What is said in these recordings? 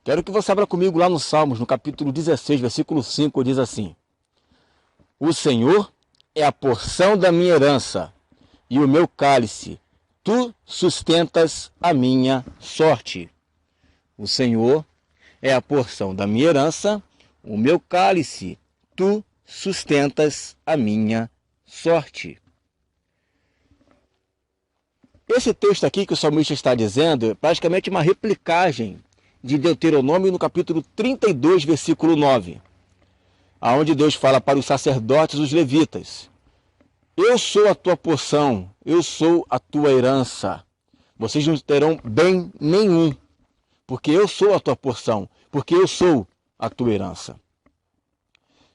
Quero que você abra comigo lá no Salmos, no capítulo 16, versículo 5, diz assim: O Senhor é a porção da minha herança e o meu cálice, tu sustentas a minha sorte. O Senhor é a porção da minha herança, o meu cálice, tu sustentas a minha sorte. Esse texto aqui que o salmista está dizendo é praticamente uma replicagem de Deuteronômio no capítulo 32, versículo 9, aonde Deus fala para os sacerdotes, os levitas: Eu sou a tua porção, eu sou a tua herança. Vocês não terão bem nenhum, porque eu sou a tua porção, porque eu sou a tua herança.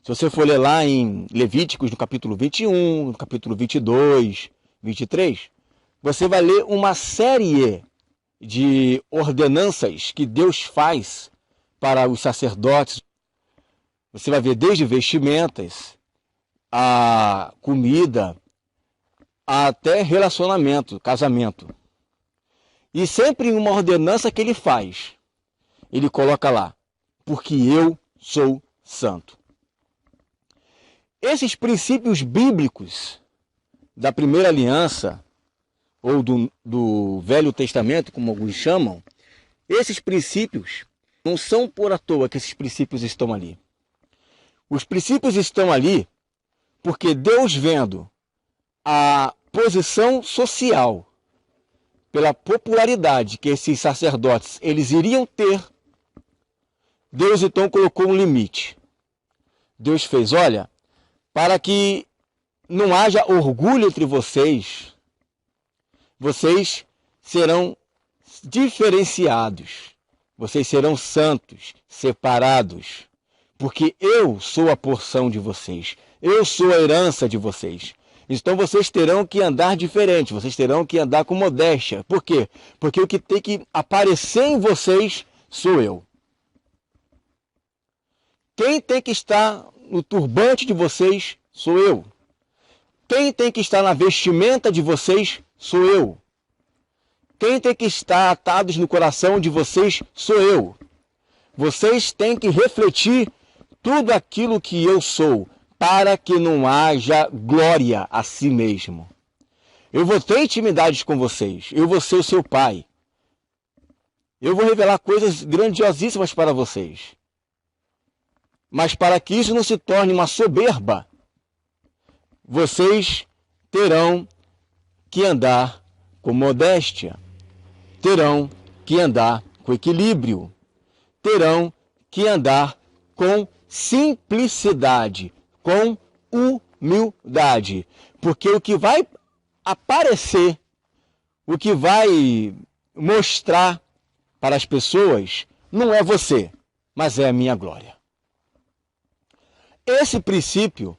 Se você for ler lá em Levíticos, no capítulo 21, no capítulo 22, 23, você vai ler uma série de ordenanças que Deus faz para os sacerdotes. Você vai ver desde vestimentas, a comida, até relacionamento, casamento. E sempre uma ordenança que ele faz, ele coloca lá: porque eu sou santo. Esses princípios bíblicos da primeira aliança, ou do Velho Testamento, como alguns chamam, esses princípios não são por à toa que esses princípios estão ali. Os princípios estão ali porque Deus, vendo a posição social, pela popularidade que esses sacerdotes eles iriam ter, Deus então colocou um limite. Deus fez: olha, para que não haja orgulho entre vocês, vocês serão diferenciados, vocês serão santos, separados, porque eu sou a porção de vocês, eu sou a herança de vocês. Então vocês terão que andar diferente, vocês terão que andar com modéstia. Por quê? Porque o que tem que aparecer em vocês sou eu. Quem tem que estar no turbante de vocês sou eu. Quem tem que estar na vestimenta de vocês sou eu. Quem tem que estar atados no coração de vocês sou eu. Vocês têm que refletir tudo aquilo que eu sou, para que não haja glória a si mesmo. Eu vou ter intimidades com vocês, eu vou ser o seu pai. Eu vou revelar coisas grandiosíssimas para vocês. Mas para que isso não se torne uma soberba, vocês terão que andar com modéstia, terão que andar com equilíbrio, terão que andar com simplicidade, com humildade. Porque o que vai aparecer, o que vai mostrar para as pessoas, não é você, mas é a minha glória. Esse princípio,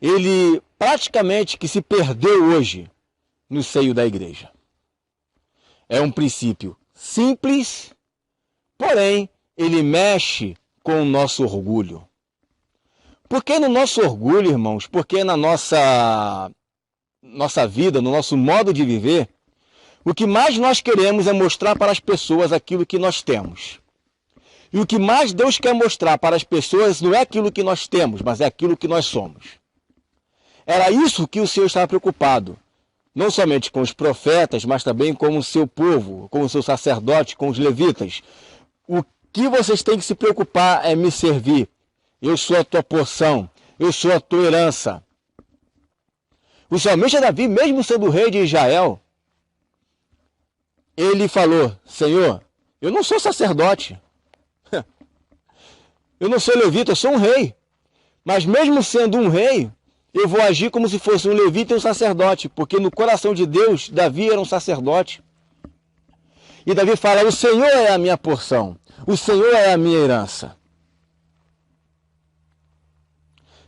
ele praticamente que se perdeu hoje no seio da igreja. É um princípio simples, porém ele mexe com o nosso orgulho. Por que no nosso orgulho, irmãos? Porque na nossa vida, no nosso modo de viver, o que mais nós queremos é mostrar para as pessoas aquilo que nós temos. E o que mais Deus quer mostrar para as pessoas não é aquilo que nós temos, mas é aquilo que nós somos. Era isso que o Senhor estava preocupado. Não somente com os profetas, mas também com o seu povo, com o seu sacerdote, com os levitas. O que vocês têm que se preocupar é me servir. Eu sou a tua porção, eu sou a tua herança. O salmista Davi, mesmo sendo rei de Israel, ele falou: Senhor, eu não sou sacerdote, eu não sou levita, eu sou um rei. Mas mesmo sendo um rei, eu vou agir como se fosse um levita e um sacerdote, porque no coração de Deus, Davi era um sacerdote. E Davi fala: o Senhor é a minha porção, o Senhor é a minha herança.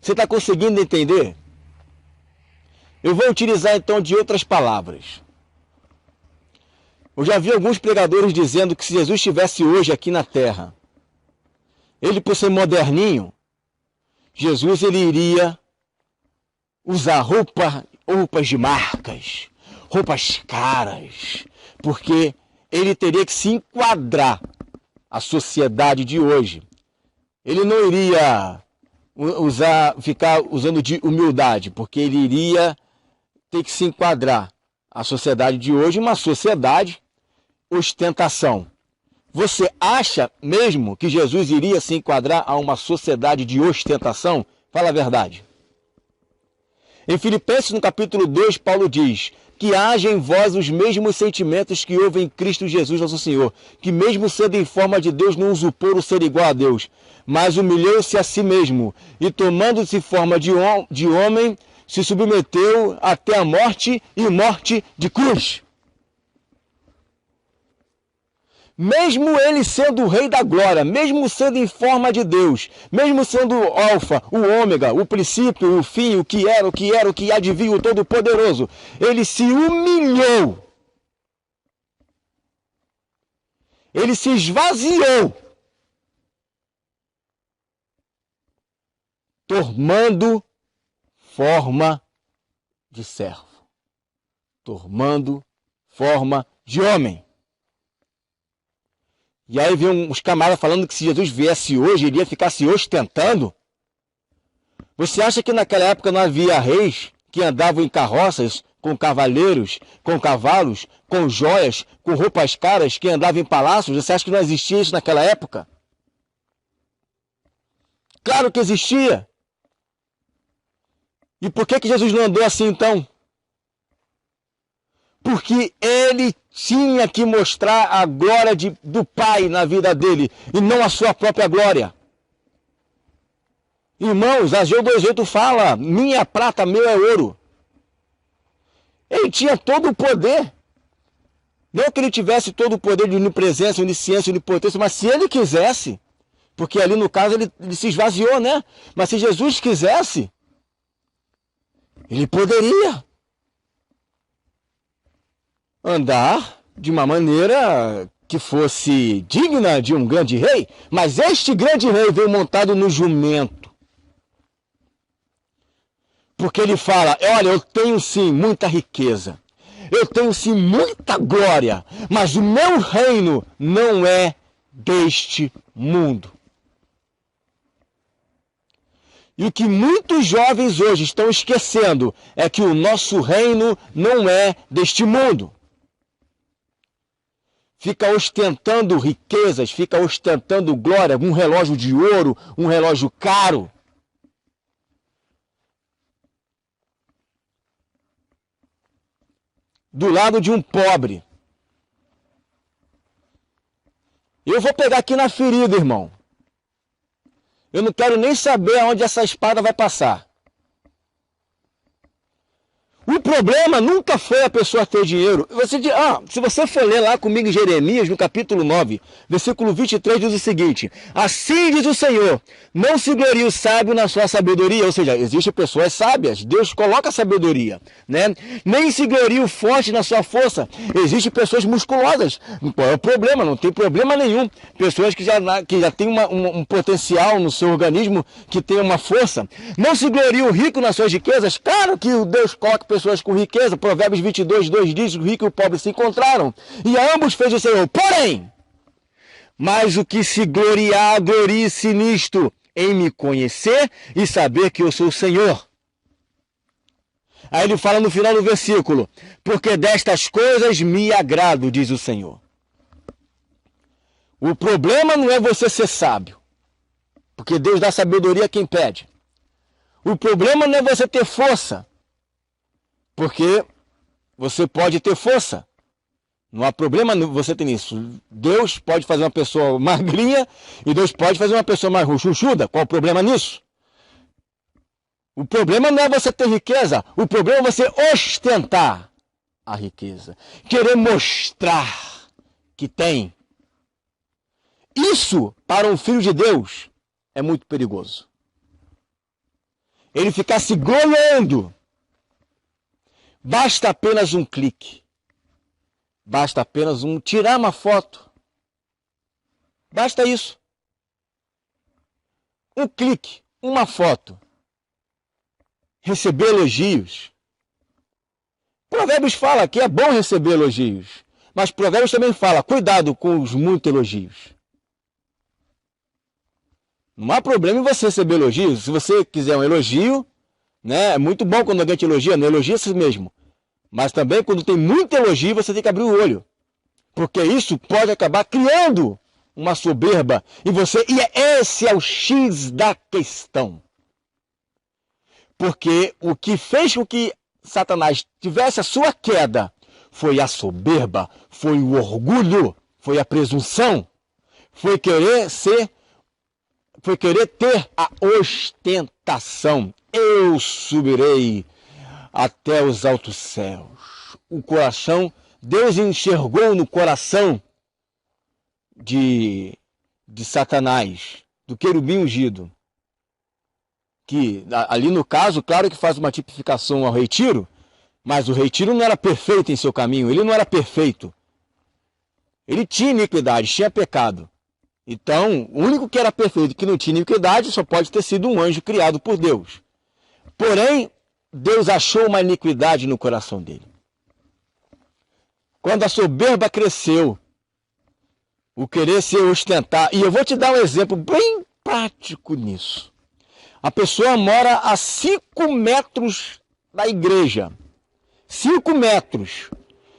Você está conseguindo entender? Eu vou utilizar então de outras palavras. Eu já vi alguns pregadores dizendo que se Jesus estivesse hoje aqui na terra, ele, por ser moderninho, Jesus ele iria usar roupas de marcas, roupas caras, porque ele teria que se enquadrar a sociedade de hoje. Ele não iria ficar usando de humildade, porque ele iria ter que se enquadrar a sociedade de hoje, uma sociedade ostentação. Você acha mesmo que Jesus iria se enquadrar a uma sociedade de ostentação? Fala a verdade. Em Filipenses, no capítulo 2, Paulo diz que haja em vós os mesmos sentimentos que houve em Cristo Jesus, nosso Senhor, que mesmo sendo em forma de Deus, não usurpou o ser igual a Deus, mas humilhou-se a si mesmo, e tomando-se forma de homem, se submeteu até a morte e morte de cruz. Mesmo ele sendo o rei da glória, mesmo sendo em forma de Deus, mesmo sendo o alfa, o ômega, o princípio, o fim, o que era, o que há de vir, o todo-poderoso, ele se humilhou. Ele se esvaziou, tomando forma de servo, tomando forma de homem. E aí vem uns camaradas falando que se Jesus viesse hoje, ele ia ficar se ostentando. Você acha que naquela época não havia reis que andavam em carroças, com cavaleiros, com cavalos, com joias, com roupas caras, que andavam em palácios? Você acha que não existia isso naquela época? Claro que existia. E por que Jesus não andou assim então? Porque ele tinha que mostrar a glória do Pai na vida dele, e não a sua própria glória. Irmãos, Ageu 2:8 fala, minha prata, meu é ouro. Ele tinha todo o poder. Não que ele tivesse todo o poder de onipresença, onisciência, onipotência, mas se ele quisesse, porque ali no caso ele se esvaziou, né? Mas se Jesus quisesse, ele poderia andar de uma maneira que fosse digna de um grande rei, mas este grande rei veio montado no jumento. Porque ele fala, olha, eu tenho sim muita riqueza, eu tenho sim muita glória, mas o meu reino não é deste mundo. E o que muitos jovens hoje estão esquecendo é que o nosso reino não é deste mundo. Fica ostentando riquezas, fica ostentando glória, um relógio de ouro, um relógio caro. Do lado de um pobre. Eu vou pegar aqui na ferida, irmão. Eu não quero nem saber aonde essa espada vai passar. O problema nunca foi a pessoa ter dinheiro. Se você for ler lá comigo em Jeremias, no capítulo 9, versículo 23, diz o seguinte: assim diz o Senhor, não se glorie o sábio na sua sabedoria. Ou seja, existem pessoas sábias, Deus coloca sabedoria, né? Nem se glorie o forte na sua força. Existem pessoas musculosas. Qual é o problema? Não tem problema nenhum. Pessoas que já têm um potencial no seu organismo, que tem uma força. Não se glorie o rico nas suas riquezas. Claro que Deus coloca pessoas com riqueza. Provérbios 22:2 diz que o rico e o pobre se encontraram, e a ambos fez o Senhor. Porém, mas o que se gloriar, glorie-se nisto, em me conhecer e saber que eu sou o Senhor. Aí ele fala no final do versículo, porque destas coisas me agrado, diz o Senhor. O problema não é você ser sábio, porque Deus dá sabedoria a quem pede. O problema não é você ter força, porque você pode ter força. Não há problema você ter nisso. Deus pode fazer uma pessoa magrinha e Deus pode fazer uma pessoa mais chuchuda. Qual o problema nisso? O problema não é você ter riqueza. O problema é você ostentar a riqueza. Querer mostrar que tem. Isso, para um filho de Deus, é muito perigoso. Ele ficar se gloriando. Basta apenas um clique. Basta apenas tirar uma foto. Basta isso. Um clique, uma foto. Receber elogios. Provérbios fala que é bom receber elogios. Mas Provérbios também fala, cuidado com os muitos elogios. Não há problema em você receber elogio. Se você quiser um elogio, né, é muito bom quando alguém te elogia, não elogia a si mesmo. Mas também quando tem muito elogio, você tem que abrir o olho. Porque isso pode acabar criando uma soberba em você. E esse é o X da questão. Porque o que fez com que Satanás tivesse a sua queda foi a soberba, foi o orgulho, foi a presunção, foi querer ter a ostentação. Eu subirei até os altos céus. O coração, Deus enxergou no coração de Satanás, do querubim ungido, que ali no caso, claro que faz uma tipificação ao rei Tiro, mas o rei Tiro não era perfeito em seu caminho, ele não era perfeito. Ele tinha iniquidade, tinha pecado. Então, o único que era perfeito, que não tinha iniquidade, só pode ter sido um anjo criado por Deus. Porém, Deus achou uma iniquidade no coração dele. Quando a soberba cresceu, o querer se ostentar, e eu vou te dar um exemplo bem prático nisso. A pessoa mora a 5 metros da igreja. 5 metros.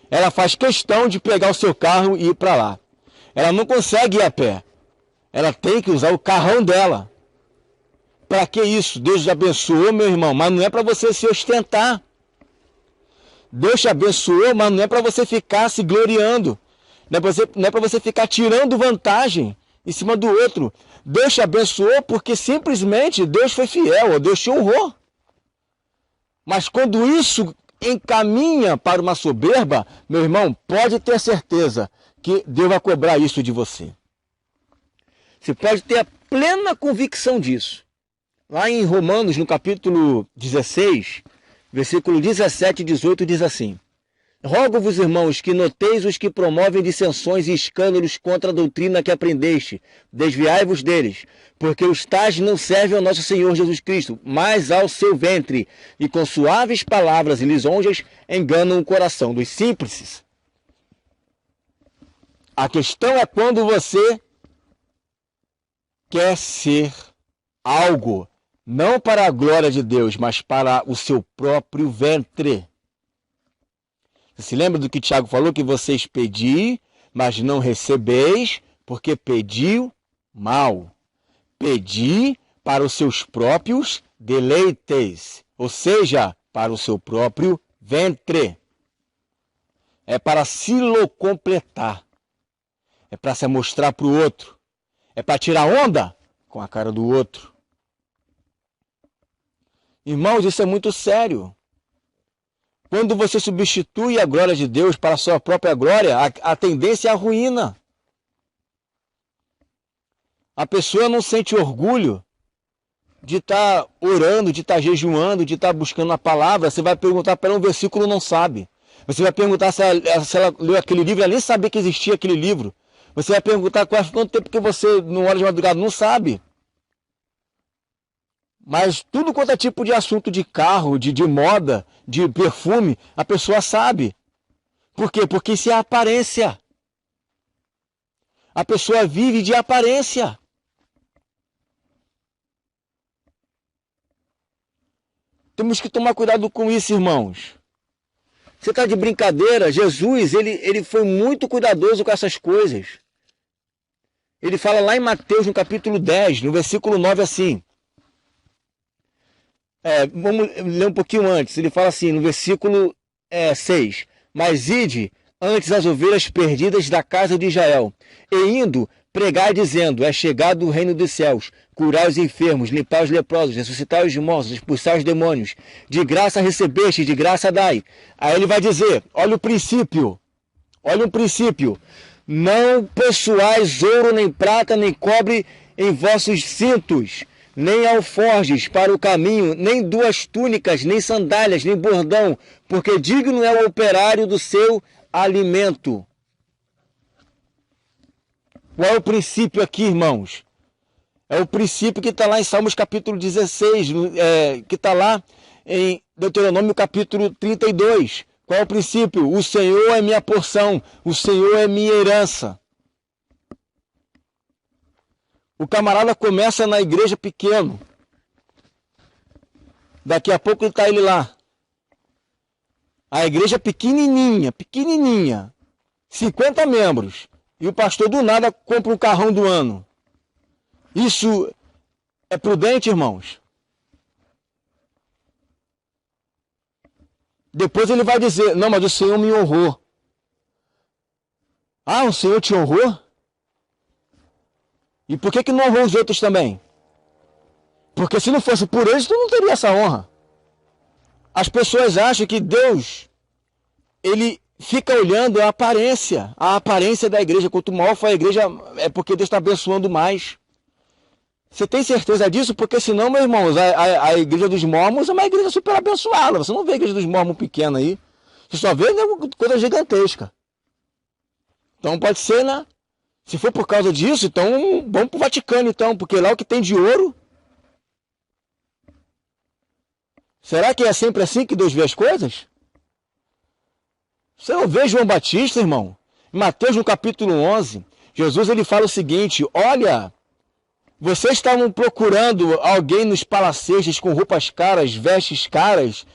Ela faz questão de pegar o seu carro e ir para lá. Ela não consegue ir a pé. Ela tem que usar o carrão dela. Para que isso? Deus te abençoou, meu irmão, mas não é para você se ostentar. Deus te abençoou, mas não é para você ficar se gloriando. Não é para você ficar tirando vantagem em cima do outro. Deus te abençoou porque simplesmente Deus foi fiel, ou Deus te honrou. Mas quando isso encaminha para uma soberba, meu irmão, pode ter certeza que Deus vai cobrar isso de você. Você pode ter a plena convicção disso. Lá em Romanos, no capítulo 16, versículo 17 e 18, diz assim: Rogo-vos, irmãos, que noteis os que promovem dissensões e escândalos contra a doutrina que aprendeste. Desviai-vos deles, porque os tais não servem ao nosso Senhor Jesus Cristo, mas ao seu ventre, e com suaves palavras e lisonjas enganam o coração dos simples. A questão é quando você quer ser algo, não para a glória de Deus, mas para o seu próprio ventre. Você se lembra do que Tiago falou? Que vocês pedi, mas não recebeis, porque pediu mal. Pedi para os seus próprios deleites, ou seja, para o seu próprio ventre. É para se completar. É para se mostrar para o outro. É para tirar onda com a cara do outro. Irmãos, isso é muito sério. Quando você substitui a glória de Deus para a sua própria glória, a tendência é a ruína. A pessoa não sente orgulho de estar orando, de estar jejuando, de estar buscando a palavra. Você vai perguntar para ela um versículo, não sabe. Você vai perguntar se ela leu aquele livro, ela nem sabia que existia aquele livro. Você vai perguntar quanto tempo que você não ora de madrugada, não sabe. Mas tudo quanto é tipo de assunto de carro, de moda, de perfume, a pessoa sabe. Por quê? Porque isso é aparência. A pessoa vive de aparência. Temos que tomar cuidado com isso, irmãos. Você está de brincadeira? Jesus, ele foi muito cuidadoso com essas coisas. Ele fala lá em Mateus, no capítulo 10, no versículo 9, assim. Vamos ler um pouquinho antes. Ele fala assim, no versículo 6. Mas ide antes as ovelhas perdidas da casa de Israel, e indo, pregai dizendo, é chegado o reino dos céus, curai os enfermos, limpar os leprosos, ressuscitar os mortos, expulsar os demônios, de graça recebeste, de graça dai. Aí ele vai dizer, olha o princípio, não possuais ouro, nem prata, nem cobre em vossos cintos, nem alforjes para o caminho, nem 2 túnicas, nem sandálias, nem bordão, porque digno é o operário do seu alimento. Qual é o princípio aqui, irmãos? É o princípio que está lá em Salmos capítulo 16, que está lá em Deuteronômio capítulo 32. Qual é o princípio? O Senhor é minha porção, o Senhor é minha herança. O camarada começa na igreja pequeno. Daqui a pouco está ele lá. A igreja pequenininha, pequenininha. 50 membros. E o pastor do nada compra um carrão do ano. Isso é prudente, irmãos? Depois ele vai dizer, não, mas o Senhor me honrou. Ah, o Senhor te honrou? E por que não honrou os outros também? Porque se não fosse por eles, tu não teria essa honra. As pessoas acham que Deus, ele fica olhando a aparência da igreja. Quanto maior for a igreja, é porque Deus está abençoando mais. Você tem certeza disso? Porque senão, meus irmãos, a igreja dos mormons é uma igreja super abençoada. Você não vê a igreja dos mormons pequena aí. Você só vê coisa gigantesca. Então pode ser, né? Se for por causa disso, então vamos para o Vaticano, então. Porque lá o que tem de ouro... Será que é sempre assim que Deus vê as coisas? Você não vê João Batista, irmão? Em Mateus, no capítulo 11, Jesus ele fala o seguinte, olha... Vocês estavam procurando alguém nos palacetes com roupas caras, vestes caras,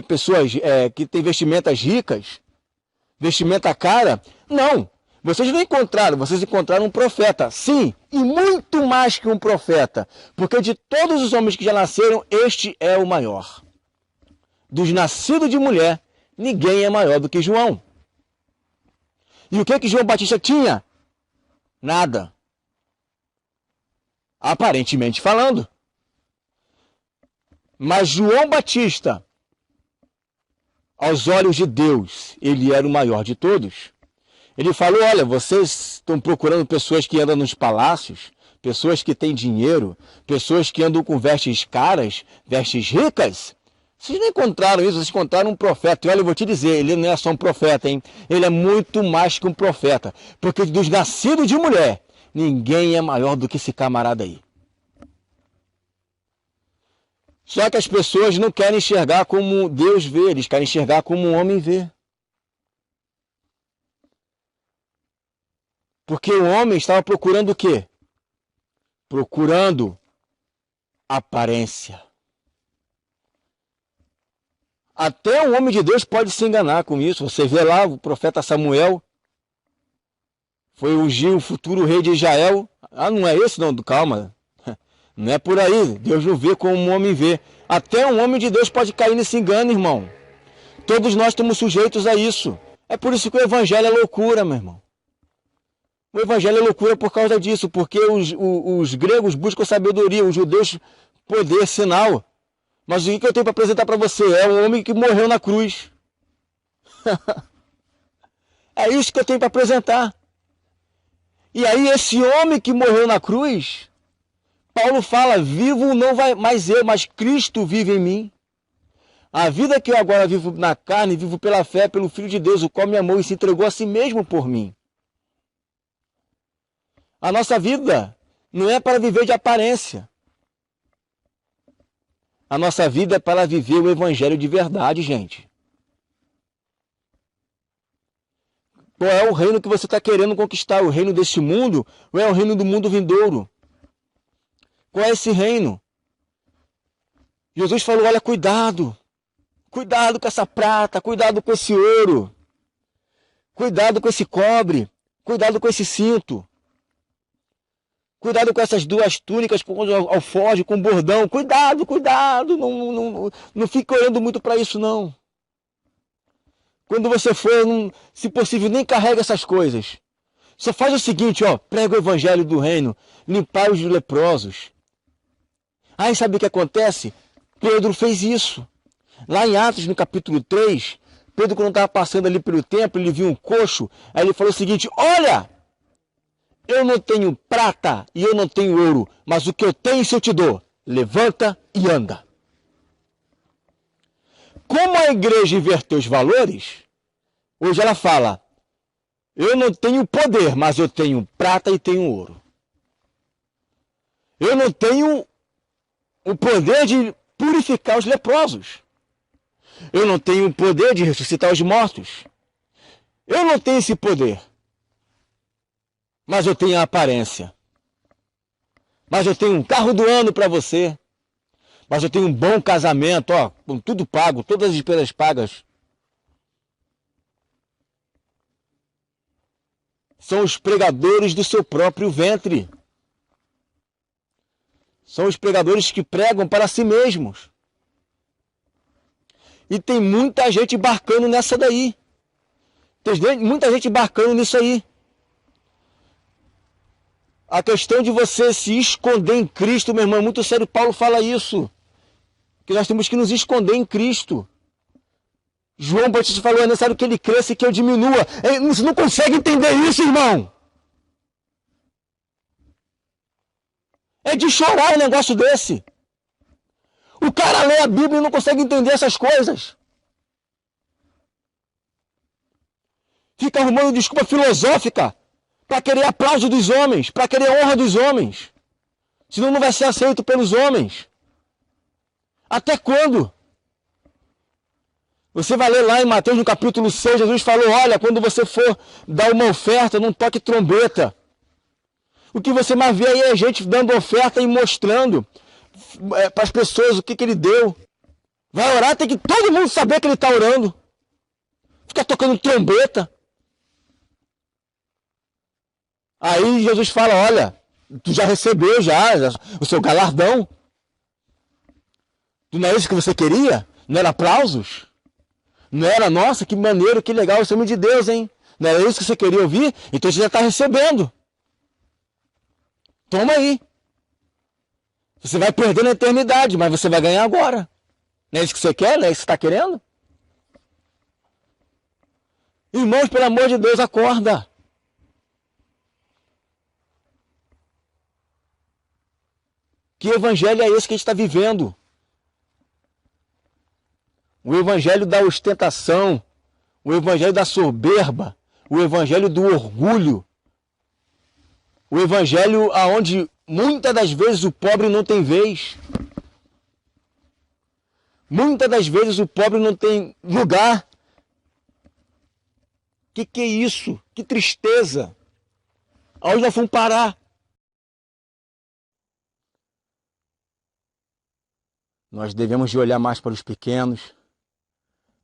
pessoas que têm vestimentas ricas, vestimenta cara? Não, vocês não encontraram, vocês encontraram um profeta. Sim, e muito mais que um profeta, porque de todos os homens que já nasceram, este é o maior. Dos nascidos de mulher, ninguém é maior do que João. E o que João Batista tinha? Nada. Aparentemente falando. Mas João Batista, aos olhos de Deus, ele era o maior de todos. Ele falou, olha, vocês estão procurando pessoas que andam nos palácios, pessoas que têm dinheiro, pessoas que andam com vestes caras, vestes ricas. Vocês não encontraram isso, vocês encontraram um profeta. E olha, eu vou te dizer, ele não é só um profeta, hein? Ele é muito mais que um profeta. Porque dos nascidos de mulher, ninguém é maior do que esse camarada aí. Só que as pessoas não querem enxergar como Deus vê, eles querem enxergar como um homem vê. Porque o homem estava procurando o quê? Procurando aparência. Até o homem de Deus pode se enganar com isso. Você vê lá o profeta Samuel, foi ungir o futuro rei de Israel. Ah, não é esse não, calma. Não é por aí. Deus não vê como um homem vê. Até um homem de Deus pode cair nesse engano, irmão. Todos nós estamos sujeitos a isso. É por isso que o evangelho é loucura, meu irmão. O evangelho é loucura por causa disso. Porque os gregos buscam sabedoria, os judeus poder, sinal. Mas o que eu tenho para apresentar para você? É um homem que morreu na cruz. É isso que eu tenho para apresentar. E aí esse homem que morreu na cruz, Paulo fala, vivo não vai mais eu, mas Cristo vive em mim. A vida que eu agora vivo na carne, vivo pela fé, pelo Filho de Deus, o qual me amou e se entregou a si mesmo por mim. A nossa vida não é para viver de aparência. A nossa vida é para viver o evangelho de verdade, gente. Qual é o reino que você está querendo conquistar? O reino deste mundo ou é o reino do mundo vindouro? Qual é esse reino? Jesus falou, olha, cuidado. Cuidado com essa prata, cuidado com esse ouro. Cuidado com esse cobre. Cuidado com esse cinto. Cuidado com essas duas túnicas com alforje, com bordão. Cuidado, cuidado. Não fique olhando muito para isso, não. Quando você for, se possível, nem carrega essas coisas. Só faz o seguinte, ó, prega o evangelho do reino, limpar os leprosos. Aí sabe o que acontece? Pedro fez isso. Lá em Atos, no capítulo 3, Pedro, quando estava passando ali pelo templo, ele viu um coxo, aí ele falou o seguinte, olha, eu não tenho prata e eu não tenho ouro, mas o que eu tenho isso eu te dou. Levanta e anda. Como a igreja inverteu os valores, hoje ela fala, eu não tenho poder, mas eu tenho prata e tenho ouro. Eu não tenho o poder de purificar os leprosos. Eu não tenho o poder de ressuscitar os mortos. Eu não tenho esse poder. Mas eu tenho a aparência. Mas eu tenho um carro do ano para você. Mas eu tenho um bom casamento, ó, com tudo pago, todas as despesas pagas. São os pregadores do seu próprio ventre. São os pregadores que pregam para si mesmos. E tem muita gente embarcando nessa daí. Tem muita gente embarcando nisso aí. A questão de você se esconder em Cristo, meu irmão, é muito sério. Paulo fala isso. Que nós temos que nos esconder em Cristo. João Batista falou, é necessário que ele cresça e que eu diminua. Você não consegue entender isso, irmão. É de chorar um negócio desse. O cara lê a Bíblia e não consegue entender essas coisas. Fica arrumando desculpa filosófica para querer aplauso dos homens, para querer honra dos homens. Senão não vai ser aceito pelos homens. Até quando? Você vai ler lá em Mateus no capítulo 6, Jesus falou, olha, quando você for dar uma oferta, não toque trombeta. O que você mais vê aí é gente dando oferta e mostrando para as pessoas o que ele deu. Vai orar, tem que todo mundo saber que ele está orando. Fica tocando trombeta. Aí Jesus fala, olha, tu já recebeu já o seu galardão. Não é isso que você queria? Não era aplausos? Não era, nossa, que maneiro, que legal, esse homem de Deus, hein? Não era isso que você queria ouvir? Então você já está recebendo. Toma aí. Você vai perder na eternidade, mas você vai ganhar agora. Não é isso que você quer? Não é isso que você está querendo? Irmãos, pelo amor de Deus, acorda. Que evangelho é esse que a gente está vivendo? O evangelho da ostentação, o evangelho da soberba, o evangelho do orgulho, o evangelho aonde muitas das vezes o pobre não tem vez. Muitas das vezes o pobre não tem lugar. Que é isso? Que tristeza! Aonde nós fomos parar? Nós devemos de olhar mais para os pequenos,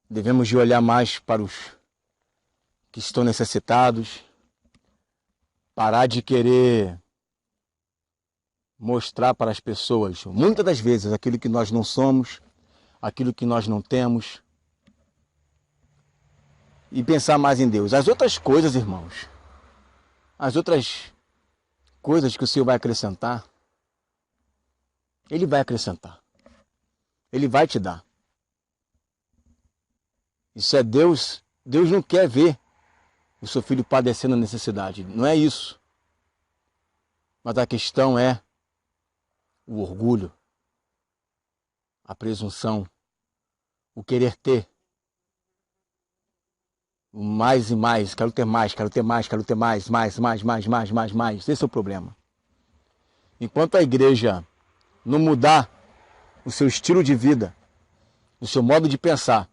devemos de olhar mais para os que estão necessitados, parar de querer mostrar para as pessoas, muitas das vezes, aquilo que nós não somos, aquilo que nós não temos, e pensar mais em Deus. As outras coisas, irmãos, as outras coisas que o Senhor vai acrescentar, Ele vai acrescentar. Ele vai te dar. Isso é Deus. Deus não quer ver o seu filho padecendo a necessidade. Não é isso. Mas a questão é o orgulho, a presunção, o querer ter. O mais e mais. Quero ter mais, quero ter mais, quero ter mais, mais. Esse é o problema. Enquanto a igreja não mudar o seu estilo de vida, o seu modo de pensar,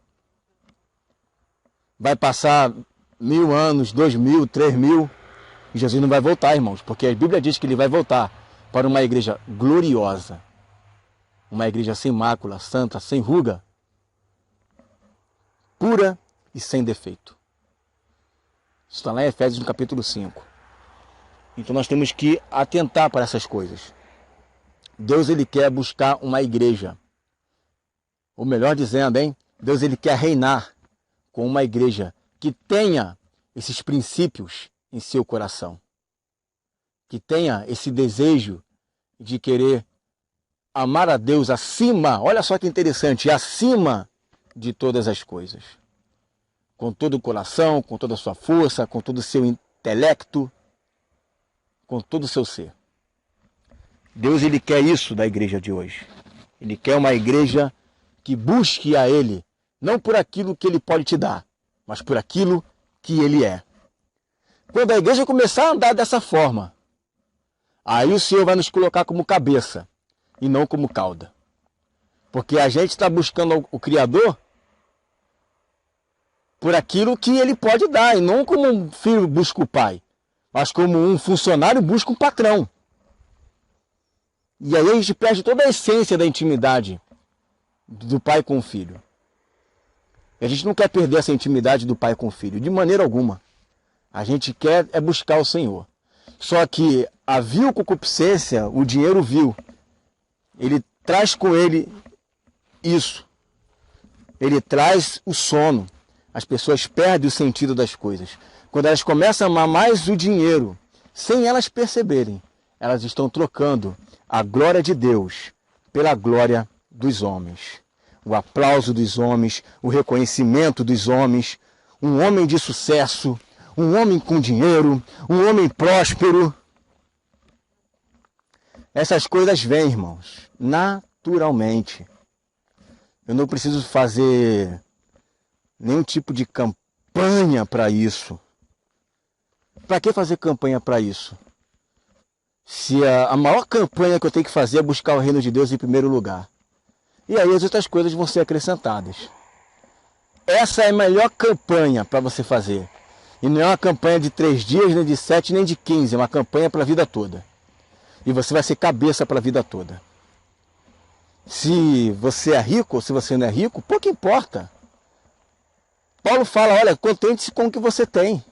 vai passar 1000 anos, 2000, 3000, e Jesus não vai voltar, irmãos, porque a Bíblia diz que ele vai voltar para uma igreja gloriosa, uma igreja sem mácula, santa, sem ruga, pura e sem defeito. Isso está lá em Efésios no capítulo 5. Então nós temos que atentar para essas coisas. Deus, ele quer buscar uma igreja. Ou melhor dizendo, hein? Deus, ele quer reinar com uma igreja que tenha esses princípios em seu coração. Que tenha esse desejo de querer amar a Deus acima, olha só que interessante, acima de todas as coisas. Com todo o coração, com toda a sua força, com todo o seu intelecto, com todo o seu ser. Deus, ele quer isso da igreja de hoje. Ele quer uma igreja que busque a Ele, não por aquilo que Ele pode te dar, mas por aquilo que Ele é. Quando a igreja começar a andar dessa forma, aí o Senhor vai nos colocar como cabeça e não como cauda. Porque a gente está buscando o Criador por aquilo que Ele pode dar, e não como um filho busca o pai, mas como um funcionário busca um patrão. E aí a gente perde toda a essência da intimidade do pai com o filho. E a gente não quer perder essa intimidade do pai com o filho, de maneira alguma. A gente quer é buscar o Senhor. Só que a vil concupiscência, o dinheiro vil, ele traz com ele isso. Ele traz o sono. As pessoas perdem o sentido das coisas. Quando elas começam a amar mais o dinheiro, sem elas perceberem, elas estão trocando a glória de Deus pela glória dos homens. O aplauso dos homens, o reconhecimento dos homens, um homem de sucesso, um homem com dinheiro, um homem próspero. Essas coisas vêm, irmãos, naturalmente. Eu não preciso fazer nenhum tipo de campanha para isso. Para que fazer campanha para isso? Se a maior campanha que eu tenho que fazer é buscar o reino de Deus em primeiro lugar. E aí as outras coisas vão ser acrescentadas. Essa é a melhor campanha para você fazer. E não é uma campanha de 3 dias, nem de 7, nem de 15. É uma campanha para a vida toda. E você vai ser cabeça para a vida toda. Se você é rico ou se você não é rico, pouco importa. Paulo fala, olha, contente-se com o que você tem.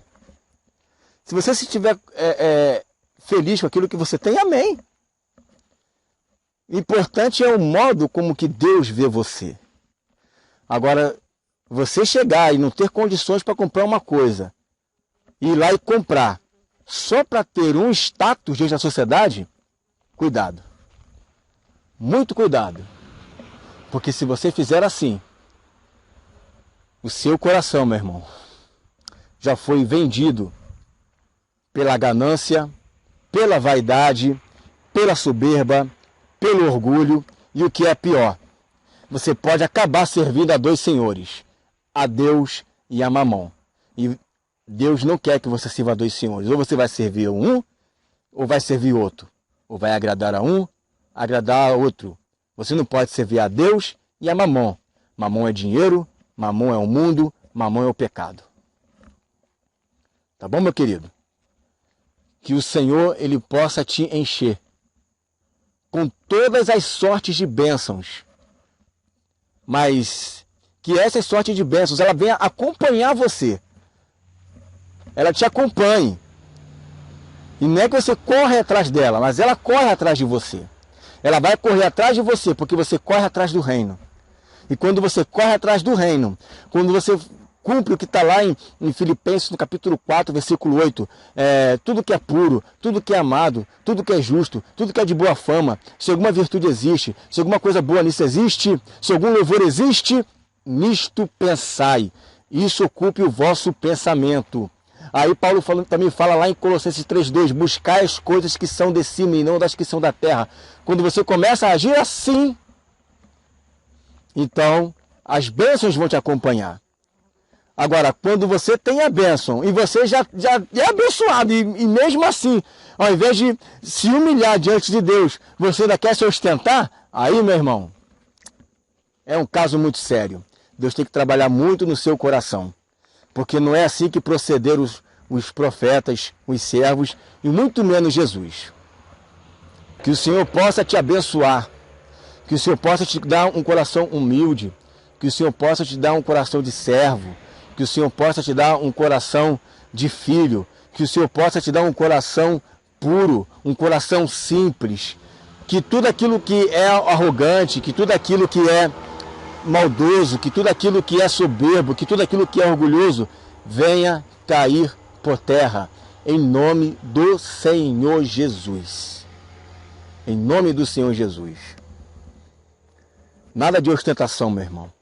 Se você estiver feliz com aquilo que você tem, amém. O importante é o modo como que Deus vê você. Agora, você chegar e não ter condições para comprar uma coisa, ir lá e comprar, só para ter um status diante da sociedade, cuidado. Muito cuidado. Porque se você fizer assim, o seu coração, meu irmão, já foi vendido pela ganância, pela vaidade, pela soberba, pelo orgulho e o que é pior, você pode acabar servindo a 2 senhores, a Deus e a Mamon. E Deus não quer que você sirva a 2 senhores. Ou você vai servir um, ou vai servir outro. Ou vai agradar a um, agradar a outro. Você não pode servir a Deus e a Mamon. Mamon é dinheiro, Mamon é o mundo, Mamon é o pecado. Tá bom, meu querido? Que o Senhor, Ele possa te encher com todas as sortes de bênçãos. Mas que essas sortes de bênçãos, ela venha acompanhar você. Ela te acompanhe. E não é que você corre atrás dela, mas ela corre atrás de você. Ela vai correr atrás de você, porque você corre atrás do reino. E quando você corre atrás do reino, quando você cumpre o que está lá em Filipenses, no capítulo 4, versículo 8, tudo que é puro, tudo que é amado, tudo que é justo, tudo que é de boa fama, se alguma virtude existe, se alguma coisa boa nisso existe, se algum louvor existe, nisto pensai. Isso ocupe o vosso pensamento. Aí Paulo também fala lá em Colossenses 3:2, buscai as coisas que são de cima e não das que são da terra. Quando você começa a agir assim, então as bênçãos vão te acompanhar. Agora, quando você tem a bênção e você já é abençoado, e mesmo assim, ao invés de se humilhar diante de Deus, você ainda quer se ostentar, aí, meu irmão, é um caso muito sério. Deus tem que trabalhar muito no seu coração, porque não é assim que procederam os profetas, os servos, e muito menos Jesus. Que o Senhor possa te abençoar, que o Senhor possa te dar um coração humilde, que o Senhor possa te dar um coração de servo, que o Senhor possa te dar um coração de filho, que o Senhor possa te dar um coração puro, um coração simples, que tudo aquilo que é arrogante, que tudo aquilo que é maldoso, que tudo aquilo que é soberbo, que tudo aquilo que é orgulhoso, venha cair por terra, em nome do Senhor Jesus. Em nome do Senhor Jesus. Nada de ostentação, meu irmão.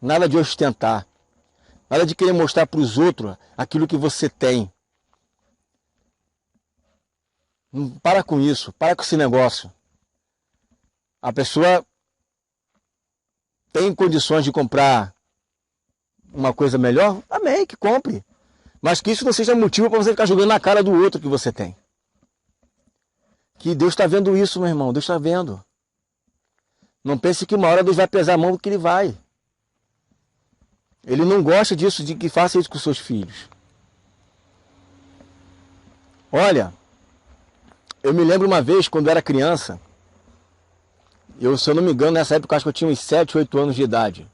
Nada de ostentar. Nada de querer mostrar para os outros aquilo que você tem. Para com isso, para com esse negócio. A pessoa tem condições de comprar uma coisa melhor? Amém, que compre. Mas que isso não seja motivo para você ficar jogando na cara do outro que você tem. Que Deus está vendo isso, meu irmão. Deus está vendo. Não pense que uma hora Deus vai pesar a mão, porque Ele vai. Ele não gosta disso, de que faça isso com seus filhos. Olha, eu me lembro uma vez, quando eu era criança, Se eu não me engano, nessa época, acho que eu tinha uns 7, 8 anos de idade.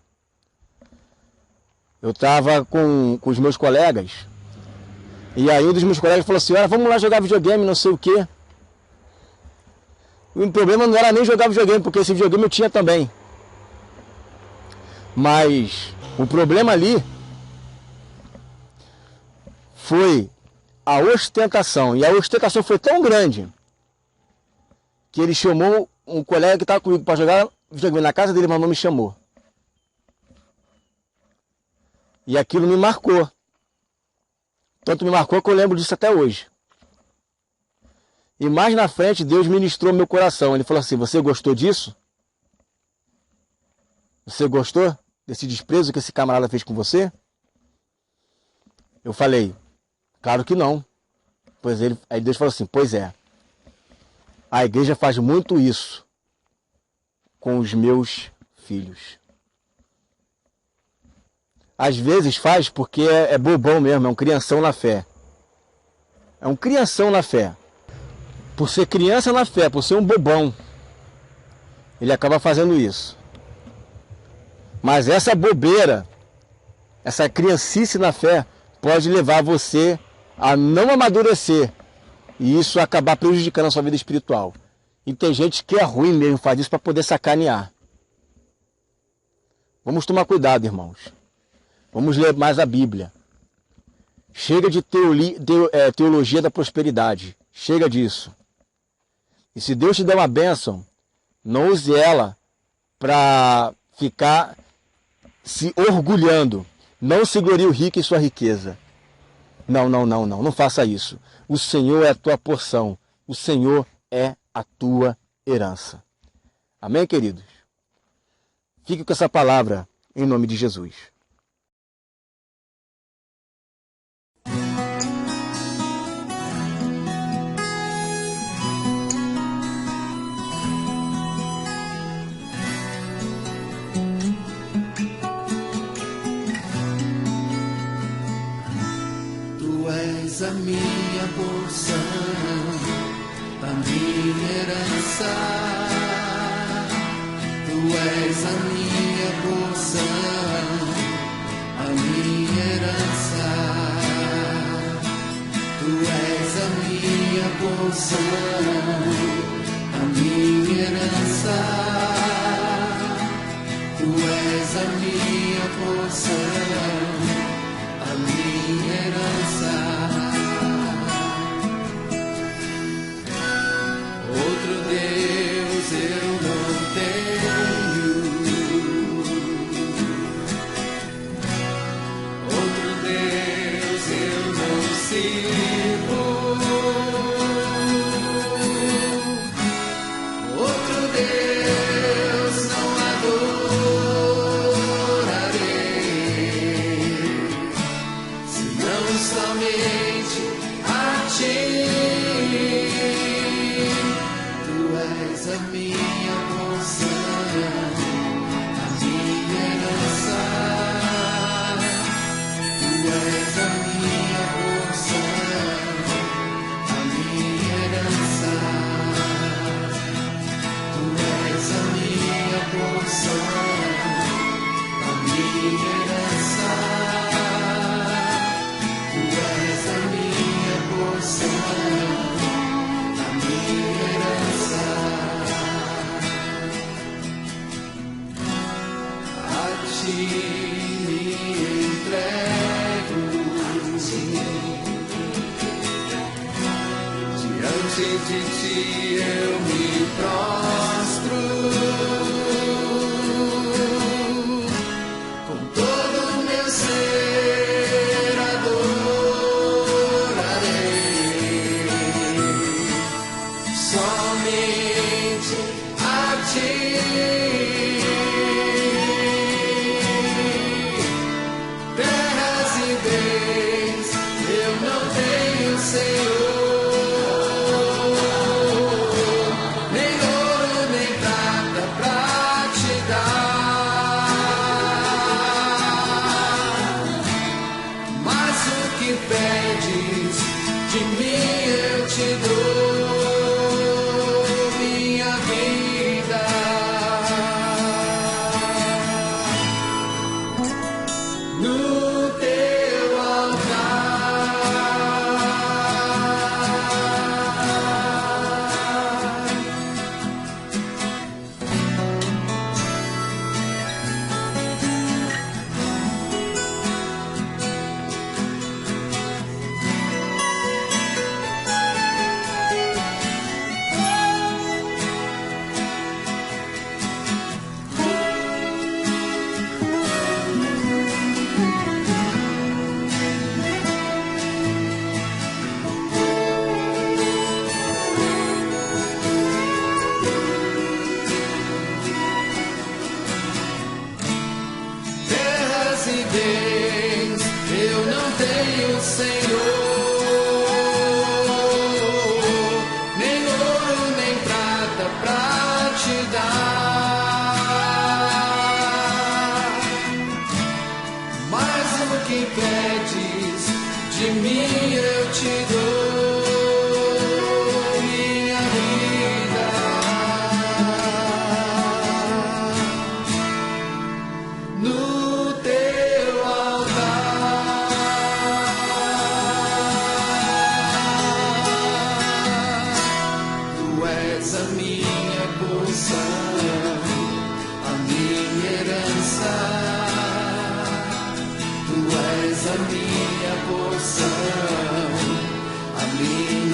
Eu estava com os meus colegas. E aí um dos meus colegas falou assim, olha, vamos lá jogar videogame, não sei o quê. O problema não era nem jogar videogame, porque esse videogame eu tinha também. Mas o problema ali foi a ostentação. E a ostentação foi tão grande que ele chamou um colega que estava comigo para jogar videogame na casa dele, mas não me chamou. E aquilo me marcou. Tanto me marcou que eu lembro disso até hoje. E mais na frente, Deus ministrou meu coração. Ele falou assim, você gostou disso? Você gostou desse desprezo que esse camarada fez com você? Eu falei, claro que não. Aí Deus falou assim, pois é. A igreja faz muito isso com os meus filhos. Às vezes faz porque é bobão mesmo, é um crianção na fé. É um crianção na fé. Por ser criança na fé, por ser um bobão, ele acaba fazendo isso. Mas essa bobeira, essa criancice na fé, pode levar você a não amadurecer e isso acabar prejudicando a sua vida espiritual. E tem gente que é ruim mesmo, faz isso para poder sacanear. Vamos tomar cuidado, irmãos. Vamos ler mais a Bíblia. Chega de teologia da prosperidade. Chega disso. E se Deus te der uma bênção, não use ela para ficar se orgulhando. Não se glorie o rico em sua riqueza. Não, não, não, não. Não faça isso. O Senhor é a tua porção. O Senhor é a tua herança. Amém, queridos? Fique com essa palavra em nome de Jesus. A minha porção, a minha herança. Tu és a minha porção, a minha herança. Tu és a minha porção, a minha herança. Tu és a minha porção, a minha herança. Deus eu não tenho, outro Deus eu não sirvo, outro Deus não adorarei, senão somente a Ti. A minha porção, a minha herança. Tu és a minha porção, a minha herança. Tu és a minha porção, a minha herança. Tu és a minha porção, a minha herança. Me entrego, diante de Ti eu me prostro, com todo o meu ser adorarei, somente a Ti. Te dou minha vida. que pedes, de mim eu te dou. Minha vida, no teu altar. Tu és a minha porção, a minha herança. Tu és a minha porção, a minha